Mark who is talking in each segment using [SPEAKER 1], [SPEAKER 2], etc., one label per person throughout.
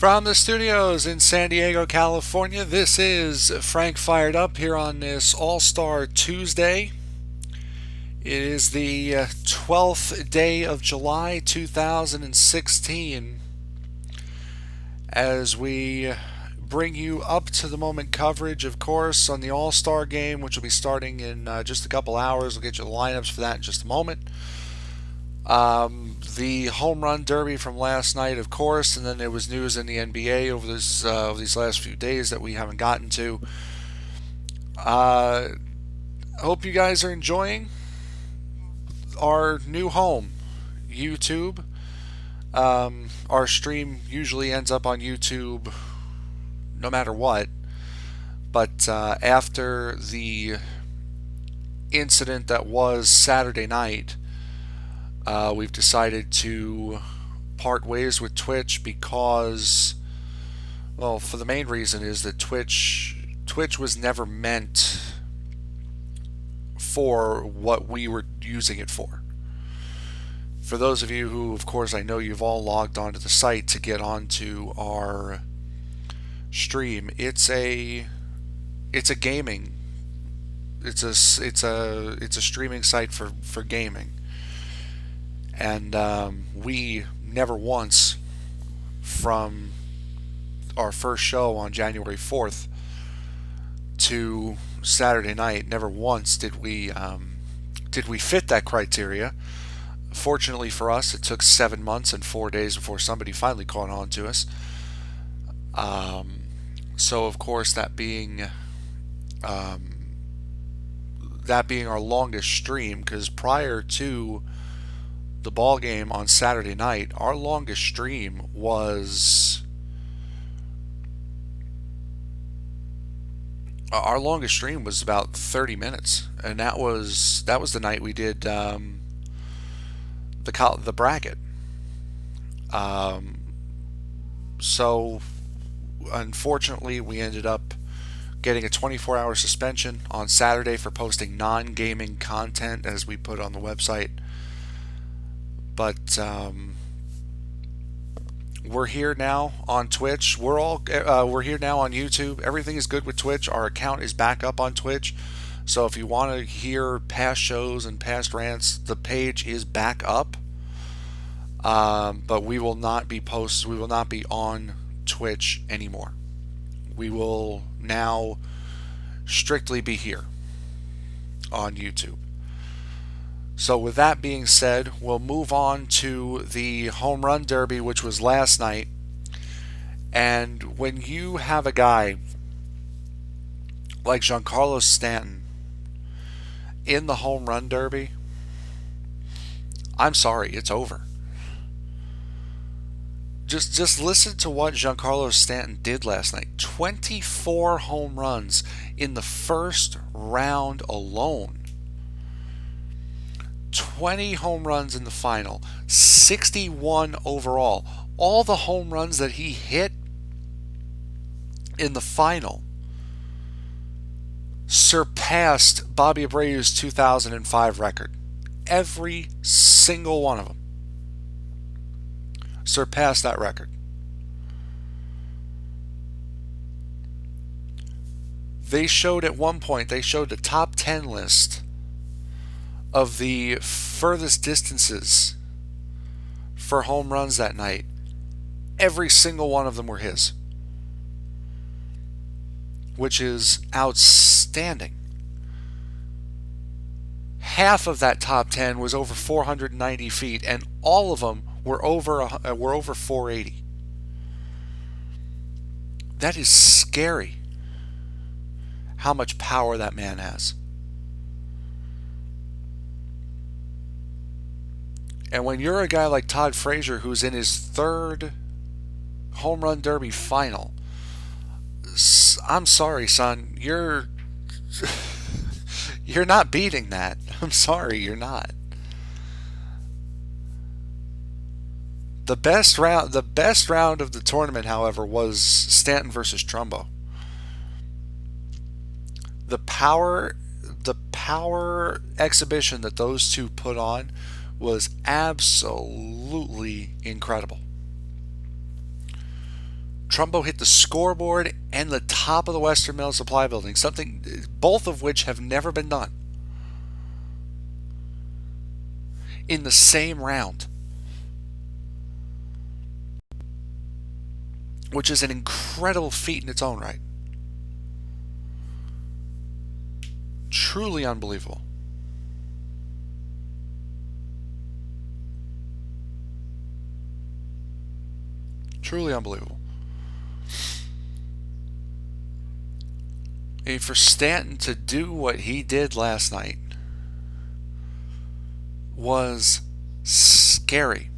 [SPEAKER 1] From the studios in San Diego, California, this is Frank Fired Up here on this All Star Tuesday. It is the 12th day of July 2016 as we bring you up to the moment coverage, of course, on the All Star game, which will be starting in just a couple hours. We'll get you the lineups for that in just a moment. The home run derby from last night, of course, and then there was news in the NBA over these last few days that we haven't gotten to. I hope you guys are enjoying our new home, YouTube. Our stream usually ends up on YouTube no matter what, but after the incident that was Saturday night, we've decided to part ways with Twitch because, well, for the main reason is that Twitch was never meant for what we were using it for. For those of you who, of course, I know you've all logged onto the site to get onto our stream, it's a gaming, it's a streaming site for gaming. And we never once, from our first show on January 4th to Saturday night, never once did we fit that criteria. Fortunately for us, it took 7 months and 4 days before somebody finally caught on to us. So of course, that being our longest stream, because prior to the ball game on Saturday night, our longest stream was about 30 minutes, and that was the night we did the bracket. So unfortunately, we ended up getting a 24-hour suspension on Saturday for posting non-gaming content, as we put on the website. But we're here now on Twitch. We're here now on YouTube. Everything is good with Twitch. Our account is back up on Twitch. So if you want to hear past shows and past rants, the page is back up. But we will not be on Twitch anymore. We will now strictly be here on YouTube. So with that being said, we'll move on to the home run derby, which was last night. And when you have a guy like Giancarlo Stanton in the home run derby, I'm sorry, it's over. Just listen to what Giancarlo Stanton did last night. 24 home runs in the first round alone. 20 home runs in the final, 61 overall. All the home runs that he hit in the final surpassed Bobby Abreu's 2005 record. Every single one of them surpassed that record. They showed at one point, the top 10 list of the furthest distances for home runs that night. Every single one of them were his, which is outstanding. Half of that top 10 was over 490 feet, and all of them were over 480. That is scary, how much power that man has. And when you're a guy like Todd Frazier, who's in his third home run derby final, I'm sorry, son, you're not beating that. I'm sorry, you're not. The best round of the tournament, however, was Stanton versus Trumbo. The power exhibition that those two put on was absolutely incredible. Trumbo hit the scoreboard and the top of the Western Mill Supply Building, something both of which have never been done in the same round, which is an incredible feat in its own right. Truly unbelievable. Truly unbelievable. And for Stanton to do what he did last night was scary.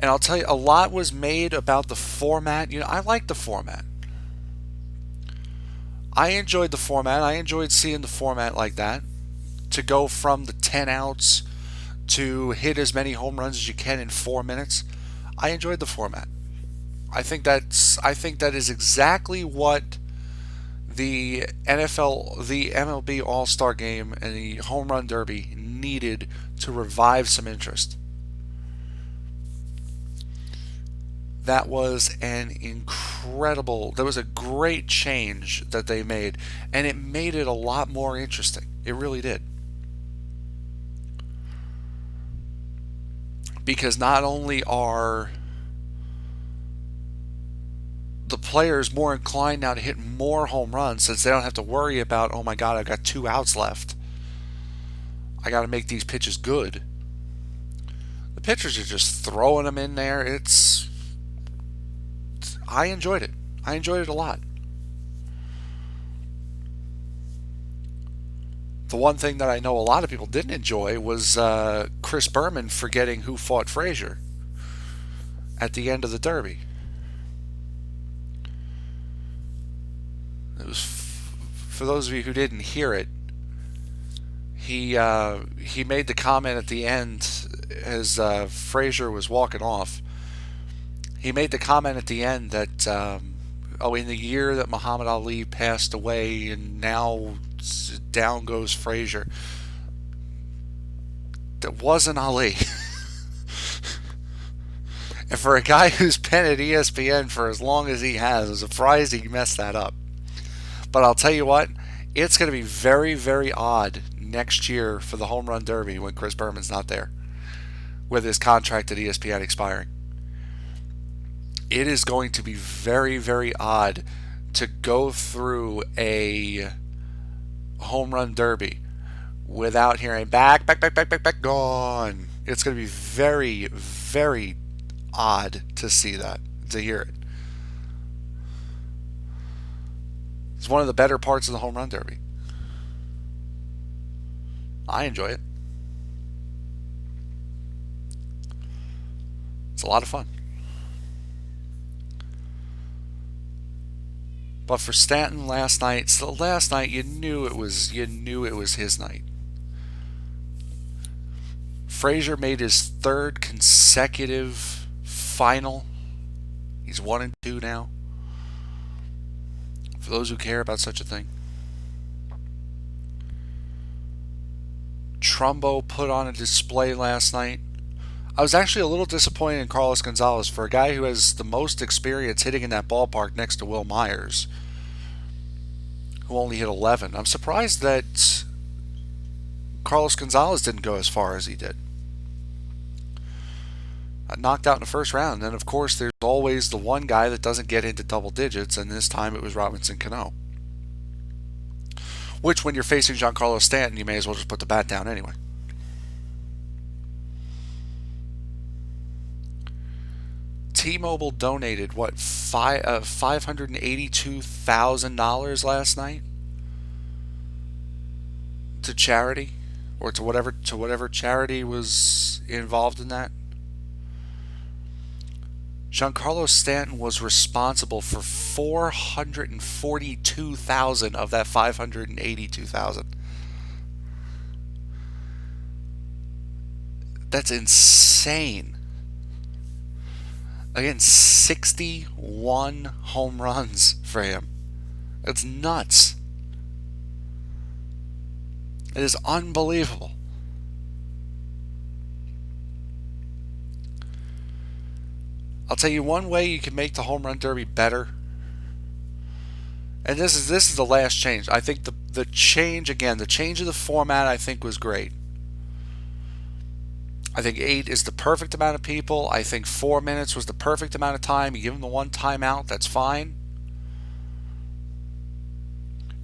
[SPEAKER 1] And I'll tell you, a lot was made about the format. I like the format. I enjoyed the format. I enjoyed seeing the format like that. To go from the 10 outs to hit as many home runs as you can in 4 minutes. I enjoyed the format. I think that is exactly what the NFL, the MLB All-Star Game, and the Home Run Derby needed to revive some interest. That was that was a great change that they made, and it made it a lot more interesting. It really did. Because not only are the players more inclined now to hit more home runs, since they don't have to worry about, oh my God, I've got 2 outs left, I got to make these pitches good. The pitchers are just throwing them in there. I enjoyed it. I enjoyed it a lot. The one thing that I know a lot of people didn't enjoy was Chris Berman forgetting who fought Frazier at the end of the Derby. It was, for those of you who didn't hear it, he made the comment at the end as Frazier was walking off. He made the comment at the end that, in the year that Muhammad Ali passed away, and now down goes Frazier. That wasn't Ali. And for a guy who's been at ESPN for as long as he has, I'm surprised he messed that up. But I'll tell you what, it's going to be very, very odd next year for the Home Run Derby when Chris Berman's not there, with his contract at ESPN expiring. It is going to be very, very odd to go through a Home Run Derby without hearing back, gone. It's going to be very, very odd to see that, to hear it. It's one of the better parts of the Home Run Derby. I enjoy it. It's a lot of fun. But for Stanton last night, you knew it was his night. Frazier made his 3rd consecutive final. He's 1-2 now. For those who care about such a thing. Trumbo put on a display last night. I was actually a little disappointed in Carlos Gonzalez, for a guy who has the most experience hitting in that ballpark next to Will Myers, who only hit 11. I'm surprised that Carlos Gonzalez didn't go as far as he did. Knocked out in the first round. And then, of course, there's always the one guy that doesn't get into double digits, and this time it was Robinson Cano. Which, when you're facing Giancarlo Stanton, you may as well just put the bat down anyway. T-Mobile donated $582,000 last night to charity, or to whatever charity was involved in that. Giancarlo Stanton was responsible for $442,000 of that $582,000. That's insane. Again, 61 home runs for him. It's nuts. It is unbelievable. I'll tell you one way you can make the home run derby better. And this is the last change. I think the change again, the change of the format I think was great. I think 8 is the perfect amount of people. I think 4 minutes was the perfect amount of time. You give them the one timeout, that's fine.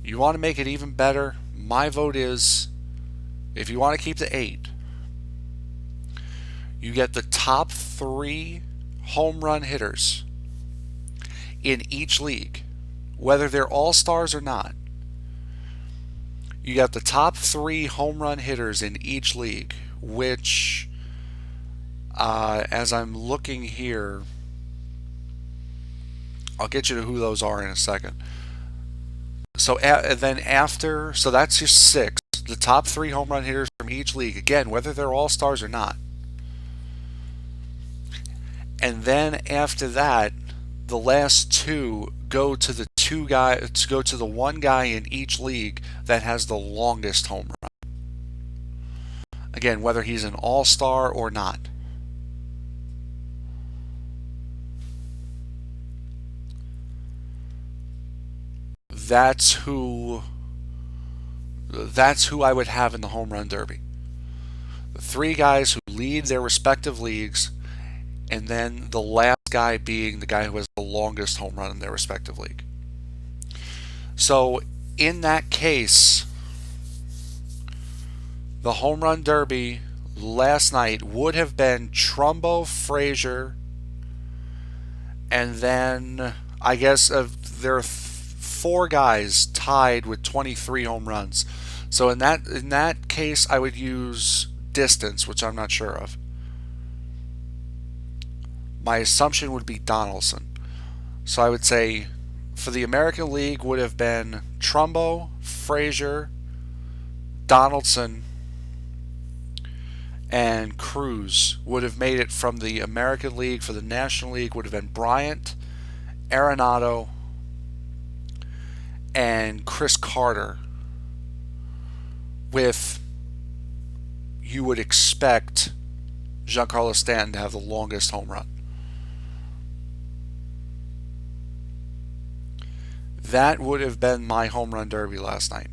[SPEAKER 1] You want to make it even better? My vote is, if you want to keep the 8, you get the top 3 home run hitters in each league, whether they're all-stars or not. You got the top 3 home run hitters in each league, which, as I'm looking here, I'll get you to who those are in a second. So then after, so that's your 6, the top 3 home run hitters from each league, again, whether they're all-stars or not. And then after that, the last 2 go to the one guy in each league that has the longest home run. Again, whether he's an all-star or not. That's who I would have in the home run derby. The 3 guys who lead their respective leagues, and then the last guy being the guy who has the longest home run in their respective league. So in that case, the home run derby last night would have been Trumbo, Frazier, and then I guess there are 4 guys tied with 23 home runs. So in that case, I would use distance, which I'm not sure of. My assumption would be Donaldson. So I would say for the American League would have been Trumbo, Frazier, Donaldson, and Cruz would have made it from the American League. For the National League would have been Bryant, Arenado, and Chris Carter, with, you would expect, Giancarlo Stanton to have the longest home run. That would have been my home run derby last night.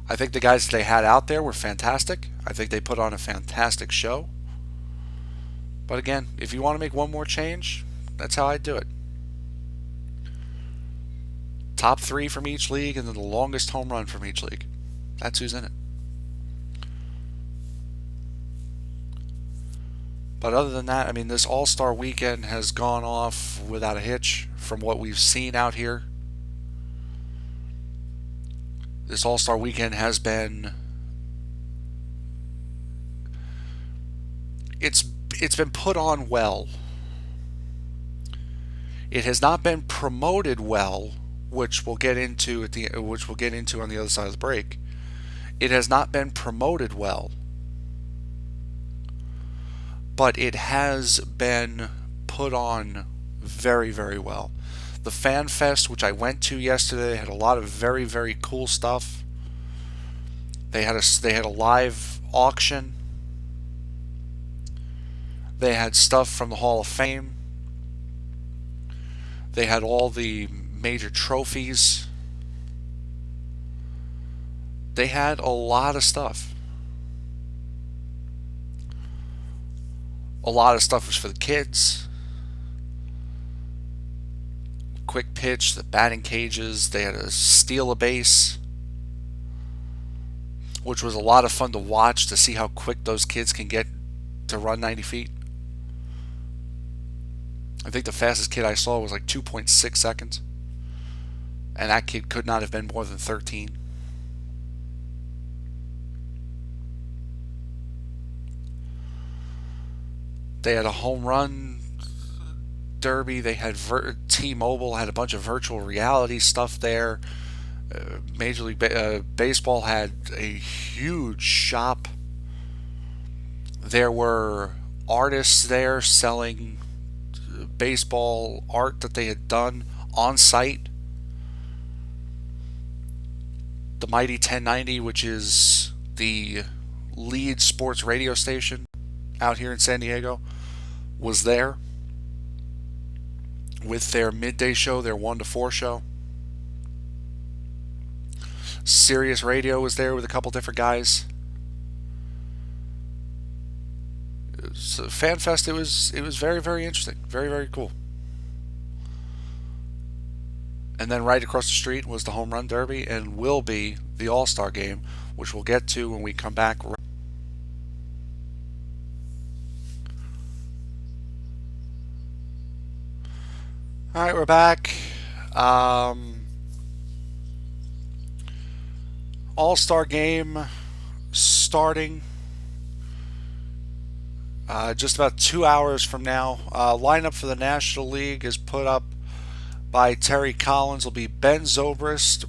[SPEAKER 1] I think the guys that they had out there were fantastic. I think they put on a fantastic show. But again, if you want to make one more change, that's how I'd do it. Top 3 from each league, and then the longest home run from each league. That's who's in it. But other than that, I mean, this All-Star weekend has gone off without a hitch from what we've seen out here. This All-Star weekend has been... It's been put on well. It has not been promoted well, which we'll get into on the other side of the break. It has not been promoted well, but it has been put on very, very well. The Fan Fest, which I went to yesterday, had a lot of very, very cool stuff. They had a live auction. They had stuff from the Hall of Fame. They had all the major trophies. They had a lot of stuff. A lot of stuff was for the kids. Quick pitch, the batting cages. They had to steal a base, which was a lot of fun to watch, to see how quick those kids can get to run 90 feet. I think the fastest kid I saw was like 2.6 seconds. And that kid could not have been more than 13. They had a home run derby. They had T-Mobile had a bunch of virtual reality stuff there. Major League Baseball had a huge shop. There were artists there selling baseball art that they had done on site. The Mighty 1090, which is the lead sports radio station out here in San Diego was there with their midday show, their 1 to 4 show. Sirius Radio was there with a couple different guys. It was a fan fest. It was very, very interesting, very, very cool. And then right across the street was the Home Run Derby and will be the All-Star Game, which we'll get to when we come back. All right, we're back. Um, All-Star Game starting just about 2 hours from now. Lineup for the National League is put up by Terry Collins. Will be Ben Zobrist,